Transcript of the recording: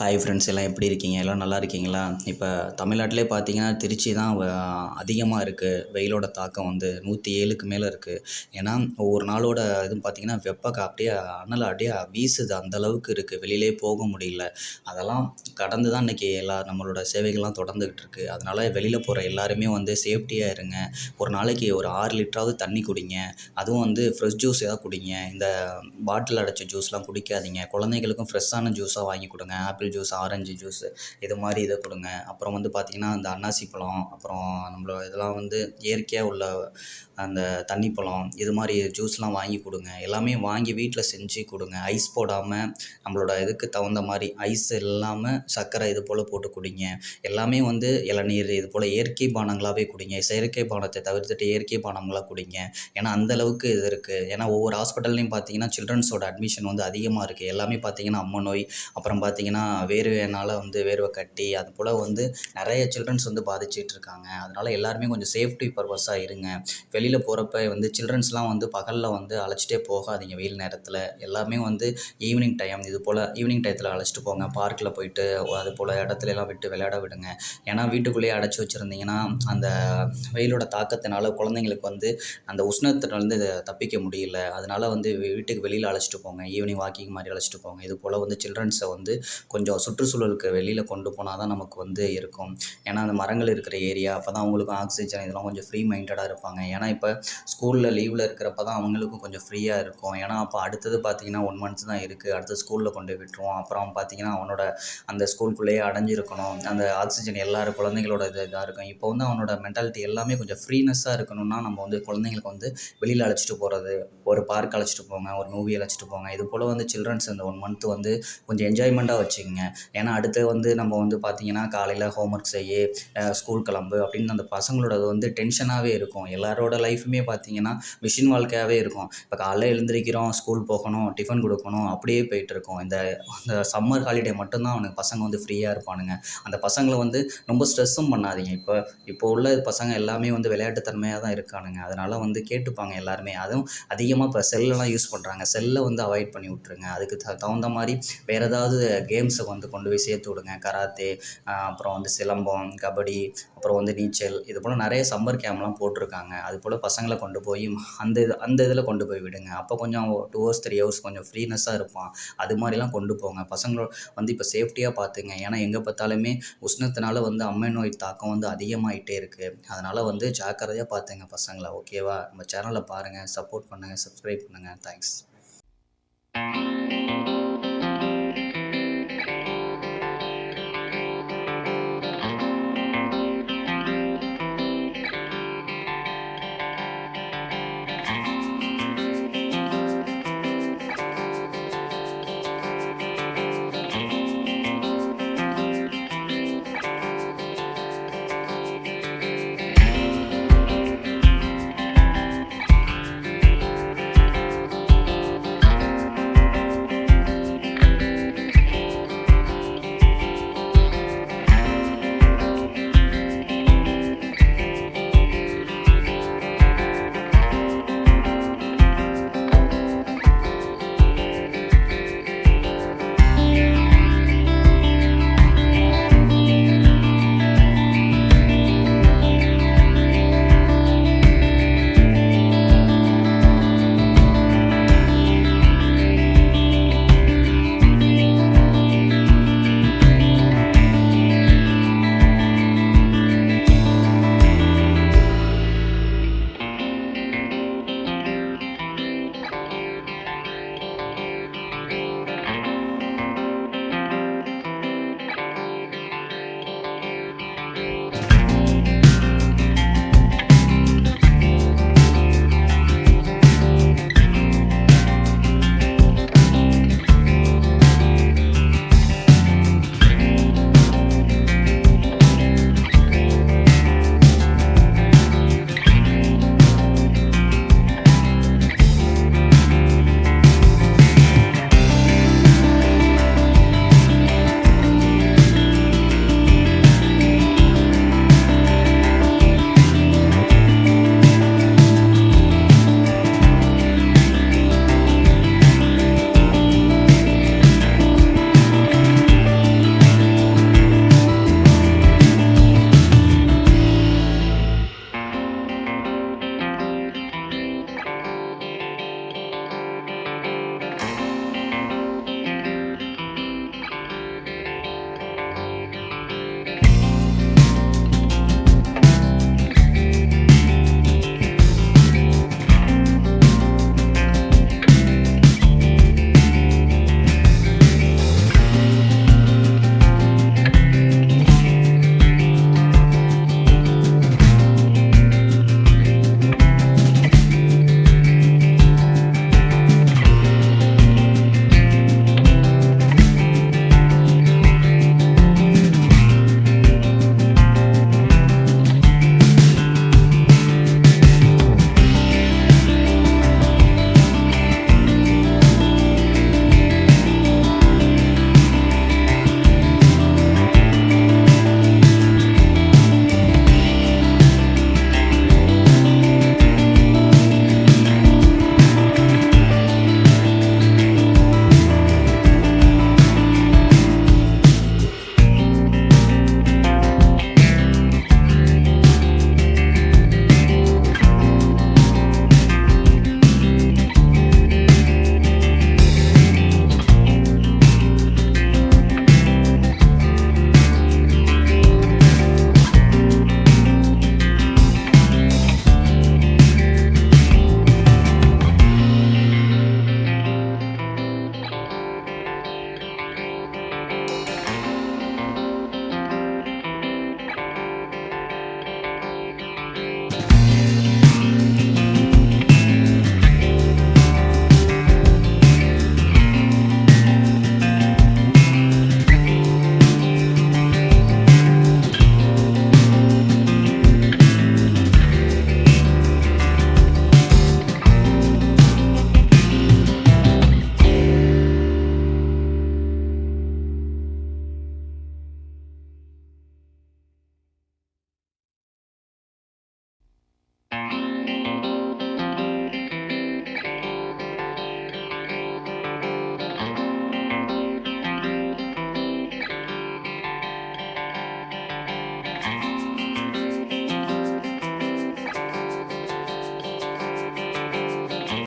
Hi friends, எல்லாம் எப்படி இருக்கீங்க? எல்லாம் நல்லா இருக்கீங்களா? இப்போ தமிழ்நாட்டிலே பார்த்தீங்கன்னா திருச்சி தான் அதிகமாக இருக்குது. வெயிலோட தாக்கம் வந்து 107க்கு மேலே இருக்குது. ஏன்னா ஒவ்வொரு நாளோட இதுவும் பார்த்தீங்கன்னா அப்படியே அனல் அப்படியே வீசுது, அந்த அளவுக்கு இருக்குது. வெளியிலே போக முடியல. அதெல்லாம் கடந்து தான் இன்றைக்கி நம்மளோட சேவைகள்லாம் தொடர்ந்துக்கிட்டு இருக்குது. அதனால் வெளியில் போகிற எல்லாருமே வந்து சேஃப்டியாக இருங்க. ஒரு நாளைக்கு ஒரு 6 லிட்டராவது தண்ணி குடிங்க. அதுவும் வந்து ஃப்ரெஷ் ஜூஸ் ஏதாவது குடிங்க. இந்த பாட்டில் அடைச்ச ஜூஸ்லாம் குடிக்காதீங்க. குழந்தைங்களுக்கும் ஃப்ரெஷ்ஷான ஜூஸாக வாங்கி கொடுங்க. ஆப்பிள் ஜூஸ், ஆரஞ்சு ஜூஸு இது மாதிரி இதை கொடுங்க. அப்புறம் வந்து பார்த்திங்கன்னா அந்த அன்னாசி பழம், அப்புறம் நம்மளோட இதெல்லாம் வந்து இயற்கையாக உள்ள அந்த தண்ணி பழம், இது மாதிரி ஜூஸ்லாம் வாங்கி கொடுங்க. எல்லாமே வாங்கி வீட்டில் செஞ்சு கொடுங்க. ஐஸ் போடாமல் நம்மளோட இதுக்கு தகுந்த மாதிரி ஐஸ் இல்லாமல் சர்க்கரை இது போல் போட்டு குடிங்க. எல்லாமே வந்து இளநீர் இது போல் இயற்கை பானங்களாகவே குடிங்க. செயற்கை பானத்தை தவிர்த்துட்டு இயற்கை பானங்களாக குடிங்க. ஏன்னா அந்தளவுக்கு இது இருக்குது. ஏன்னா ஒவ்வொரு ஹாஸ்பிட்டல்லையும் பார்த்தீங்கன்னா சில்ட்ரன்ஸோட அட்மிஷன் வந்து அதிகமாக இருக்குது. எல்லாமே பார்த்தீங்கன்னா அம்மை நோய், அப்புறம் பார்த்தீங்கன்னா வேர்வையினால் வந்து வேர்வை கட்டி, அது போல் வந்து நிறைய சில்ட்ரன்ஸ் வந்து பாதிச்சிட்டு இருக்காங்க. அதனால் எல்லாருமே கொஞ்சம் சேஃப்டி பர்பஸாக இருங்க. வெளியில் போகிறப்ப வந்து சில்ட்ரன்ஸ்லாம் வந்து பகலில் வந்து அழைச்சிட்டே போகாதீங்க. வெயில் நேரத்தில் எல்லாமே வந்து ஈவினிங் டைம் இது போல் ஈவினிங் டயத்தில் அழைச்சிட்டு போங்க. பார்க்கில் போயிட்டு அது போல் இடத்துலலாம் விட்டு விளையாட விடுங்க. ஏன்னா வீட்டுக்குள்ளேயே அடைச்சி வச்சுருந்தீங்கன்னா அந்த வெயிலோட தாக்கத்தினால குழந்தைங்களுக்கு வந்து அந்த உஷ்ணத்திலேருந்து தப்பிக்க முடியல. அதனால் வந்து வீட்டுக்கு வெளியில் அழைச்சிட்டு போங்க. ஈவினிங் வாக்கிங் மாதிரி அழைச்சிட்டு போங்க. இது போல் வந்து சில்ட்ரன்ஸை வந்து கொஞ்சம் சுற்றுச்சூழலுக்கு வெளியில் கொண்டு போனால் தான் நமக்கு வந்து இருக்கும். ஏன்னா அந்த மரங்கள் இருக்கிற ஏரியா, அப்போ தான் அவங்களுக்கும் ஆக்சிஜன் இதெல்லாம் கொஞ்சம் ஃப்ரீ மைண்டடாக இருப்பாங்க. ஏன்னா இப்போ ஸ்கூலில் லீவில் இருக்கிறப்ப தான் அவங்களுக்கும் கொஞ்சம் ஃப்ரீயாக இருக்கும். ஏன்னா அப்போ அடுத்தது பார்த்திங்கன்னா 1 மந்த் தான் இருக்குது. அடுத்து ஸ்கூலில் கொண்டு போய் விட்டுருவோம். அப்புறம் பார்த்திங்கன்னா அவனோட அந்த ஸ்கூலுக்குள்ளேயே அடைஞ்சிருக்கணும். அந்த ஆக்சிஜன் எல்லாரும் குழந்தைங்களோட இதாக இருக்கும். இப்போ வந்து அவனோட மென்டாலிட்டி எல்லாமே கொஞ்சம் ஃப்ரீனஸ்ஸாக இருக்கணும்னா நம்ம வந்து குழந்தைங்களுக்கு வந்து வெளியில் அழைச்சிட்டு போகிறது, ஒரு பார்க் அழைச்சிட்டு போங்க, ஒரு மூவி அழைச்சிட்டு போங்க. இது போல் வந்து சில்ட்ரன்ஸ் இந்த 1 மந்த் வந்து கொஞ்சம் என்ஜாய்மெண்ட்டாக வச்சுக்கங்க. ஏன்னா அடுத்து வந்து நம்ம வந்து பார்த்திங்கன்னா காலையில் ஹோம்ஒர்க் செய்ய, ஸ்கூல் கிளம்பு அப்படின்னு அந்த பசங்களோட வந்து டென்ஷனாகவே இருக்கும். எல்லாரோட லைஃபுமே பார்த்திங்கன்னா மிஷின் வாழ்க்கையாகவே இருக்கும். இப்போ காலைல எழுந்திரிக்கிறோம், ஸ்கூல் போகணும், டிஃபன் கொடுக்கணும், அப்படியே போயிட்டுருக்கோம். இந்த சம்மர் ஹாலிடே மட்டும்தான் அவனுக்கு பசங்க வந்து ஃப்ரீயாக இருப்பானுங்க. அந்த பசங்களை வந்து ரொம்ப ஸ்ட்ரெஸ்ஸும் பண்ணாதீங்க. இப்போ உள்ள பசங்க எல்லாமே வந்து விளையாட்டுத்தன்மையாக தான் இருக்கானுங்க. அதனால் வந்து கேட்டுப்பாங்க எல்லாருமே. அதுவும் அதிகமாக இப்போ செல்லெல்லாம் யூஸ் பண்ணுறாங்க. செல்லை வந்து அவாய்ட் பண்ணி விட்ருங்க. அதுக்கு தகுந்த மாதிரி வேறு ஏதாவது கேம்ஸை வந்து கொண்டு போய் சேர்த்து விடுங்க. கராத்தே, அப்புறம் வந்து சிலம்பம், கபடி, அப்புறம் வந்து நீச்சல், இது போல் நிறைய சம்மர் கேம்ப்லாம் போட்டிருக்காங்க. அது போல் பசங்களை கொண்டு போய் அந்த இதில் கொண்டு போய் விடுங்க. அப்போ கொஞ்சம் 2 ஹவர்ஸ் 3 ஹவர்ஸ் கொஞ்சம் ஃப்ரீனஸ்ஸாக இருப்பான். அது மாதிரிலாம் கொண்டு போங்க. பசங்களோட வந்து இப்போ சேஃப்டியாக பார்த்துங்க. ஏன்னா எங்கே பார்த்தாலுமே உஷ்ணத்தினால வந்து அம்மை நோய் தாக்கம் வந்து அதிகமாகிட்டே இருக்குது. அதனால் வந்து ஜாக்கிரதையாக பார்த்துங்க பசங்களை. ஓகேவா? நம்ம சேனலை பாருங்கள், சப்போர்ட் பண்ணுங்கள், சப்ஸ்கிரைப் பண்ணுங்கள். தேங்க்ஸ்.